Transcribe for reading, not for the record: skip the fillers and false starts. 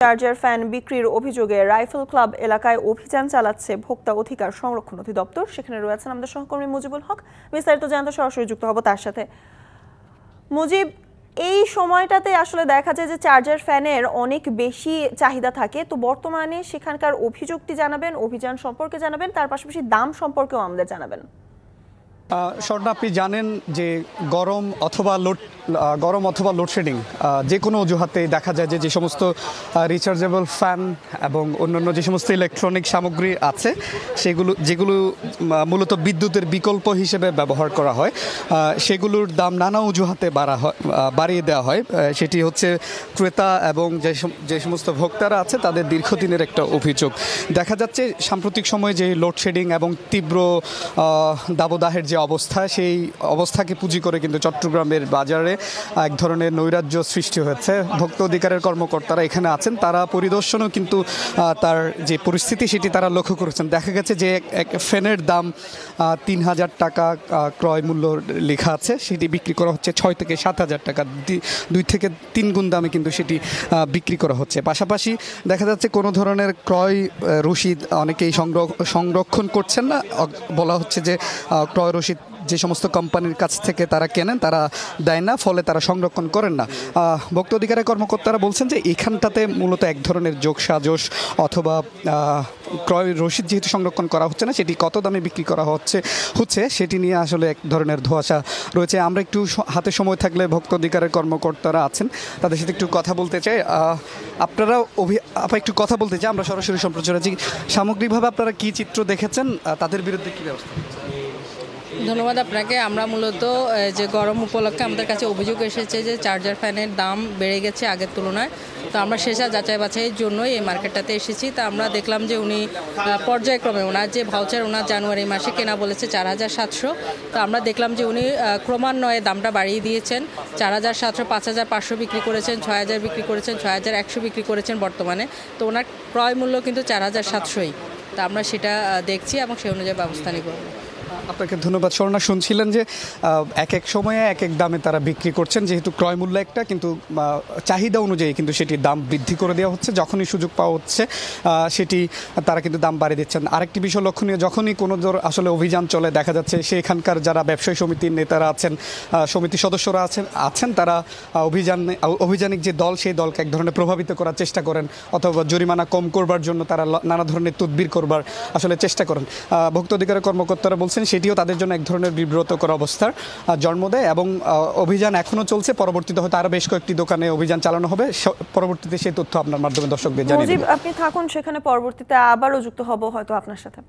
Charger fan বিক্রির অভিযোগে rifle club এলাকায় অভিযান চালাচ্ছে ভোক্তা অধিকার সংরক্ষণ অধিদপ্তর। সেখানে রয়েছেন আমাদের সহকর্মী মুজিবুল হক। বিস্তারিত জানতে সরাসরি যুক্ত হব তার সাথে। মুজিব, এই সময়টাতে আসলে দেখা যায় যে চার্জার ফ্যানের অনেক বেশি চাহিদা থাকে, তো বর্তমানে সেখানকার অভিযোগটি জানাবেন, অভিযান সম্পর্কে জানাবেন, তার পাশাপাশি দাম সম্পর্কেও আমাদের জানাবেন। স্বর্ণা, আপনি জানেন যে গরম অথবা লোডশেডিং যে কোনো অজুহাতে দেখা যায় যে সমস্ত রিচার্জেবল ফ্যান এবং অন্যান্য যে সমস্ত ইলেকট্রনিক সামগ্রী আছে যেগুলো মূলত বিদ্যুতের বিকল্প হিসেবে ব্যবহার করা হয়, সেগুলোর দাম নানা অজুহাতে বাড়িয়ে দেওয়া হয়। সেটি হচ্ছে ক্রেতা এবং যে সমস্ত ভোক্তারা আছে তাদের দীর্ঘদিনের একটা অভিযোগ। দেখা যাচ্ছে সাম্প্রতিক সময়ে যে লোডশেডিং এবং তীব্র দাবদাহের যে অবস্থা, সেই অবস্থাকে পুঁজি করে কিন্তু চট্টগ্রামের বাজারে এক ধরনের নৈরাজ্য সৃষ্টি হয়েছে। ভোক্তা অধিকারের কর্মকর্তারা এখানে আছেন, তারা পরিদর্শনও কিন্তু তার যে পরিস্থিতি সেটি তারা লক্ষ্য করেছেন। দেখা গেছে যে এক ফ্যানের দাম ৩,০০০ টাকা ক্রয় মূল্য লেখা আছে, সেটি বিক্রি করা হচ্ছে ৬ থেকে ৭,০০০ টাকা, ২ থেকে ৩ গুণ দামে কিন্তু সেটি বিক্রি করা হচ্ছে। পাশাপাশি দেখা যাচ্ছে কোনো ধরনের ক্রয় রসিদ অনেকেই সংরক্ষণ করছেন না। বলা হচ্ছে যে ক্রয় রসিদ যে সমস্ত কোম্পানির কাছ থেকে তারা কেনেন তারা দেয় না, ফলে তারা সংরক্ষণ করেন না। ভোক্তা অধিকারের কর্মকর্তারা বলছেন যে এখানটাতে মূলত এক ধরনের যোগসাজশ অথবা ক্রয় রসিদ যেহেতু সংরক্ষণ করা হচ্ছে না, সেটি কত দামে বিক্রি করা হচ্ছে সেটি নিয়ে আসলে এক ধরনের ধোঁয়াশা রয়েছে। আমরা একটু হাতে সময় থাকলে ভোক্তা অধিকারের কর্মকর্তারা আছেন, তাদের সাথে একটু কথা বলতে চাই। আপনারা একটু কথা বলতে চাই, আমরা সরাসরি সম্প্রচার আছি। সামগ্রিকভাবে আপনারা কি চিত্র দেখেছেন, তাদের বিরুদ্ধে কী ব্যবস্থা? ধন্যবাদ আপনাকে। আমরা মূলত যে গরম উপলক্ষে আমাদের কাছে অভিযোগ এসেছে যে চার্জার ফ্যানের দাম বেড়ে গেছে আগের তুলনায়। তো আমরা সেসব যাচাই বাছাইয়ের জন্যই এই মার্কেটটাতে এসেছি। তা আমরা দেখলাম যে উনি পর্যায়ক্রমে ওনার যে ভাউচার ওনার জানুয়ারি মাসে কেনা বলেছে ৪,৭০০। তো আমরা দেখলাম যে উনি ক্রমান্বয়ে দামটা বাড়িয়ে দিয়েছেন। ৪,৭০০, ৫,৫০০ বিক্রি করেছেন, ৬,০০০ বিক্রি করেছেন, ৬,১০০ বিক্রি করেছেন বর্তমানে। তো ওনার ক্রয় মূল্য কিন্তু ৪,৭০০ই। তা আমরা সেটা দেখছি এবং সেই অনুযায়ী ব্যবস্থা নিব। আপনাকে ধন্যবাদ। স্বর্ণা, শুনছিলেন যে এক এক সময়ে এক এক দামে তারা বিক্রি করছেন, যেহেতু ক্রয় মূল্য একটা, কিন্তু চাহিদা অনুযায়ী কিন্তু সেটির দাম বৃদ্ধি করে দেওয়া হচ্ছে। যখনই সুযোগ পাওয়া হচ্ছে সেটি তারা কিন্তু দাম বাড়িয়ে দিচ্ছেন। আরেকটি বিষয় লক্ষণীয়, যখনই কোনো আসলে অভিযান চলে দেখা যাচ্ছে সেখানকার যারা ব্যবসায়ী সমিতির নেতারা আছেন, সমিতির সদস্যরা আছেন তারা অভিযানিক যে দল, সেই দলকে এক ধরনের প্রভাবিত করার চেষ্টা করেন অথবা জরিমানা কম করবার জন্য তারা নানা ধরনের তদবির করবার আসলে চেষ্টা করেন। ভোক্তা অধিকারের কর্মকর্তারা বলছেন সেটিও তাদের জন্য এক ধরনের বিব্রতকর অবস্থার জন্ম দেয় এবং অভিযান এখনো চলছে। পরবর্তীতে হয়তো আরো বেশ কয়েকটি দোকানে অভিযান চালানো হবে। পরবর্তীতে সেই তথ্য আপনার মাধ্যমে দর্শকদের জানিয়ে দেব। আপনি থাকুন সেখানে, পরবর্তীতে আবারও যুক্ত হব হয়তো আপনার সাথে।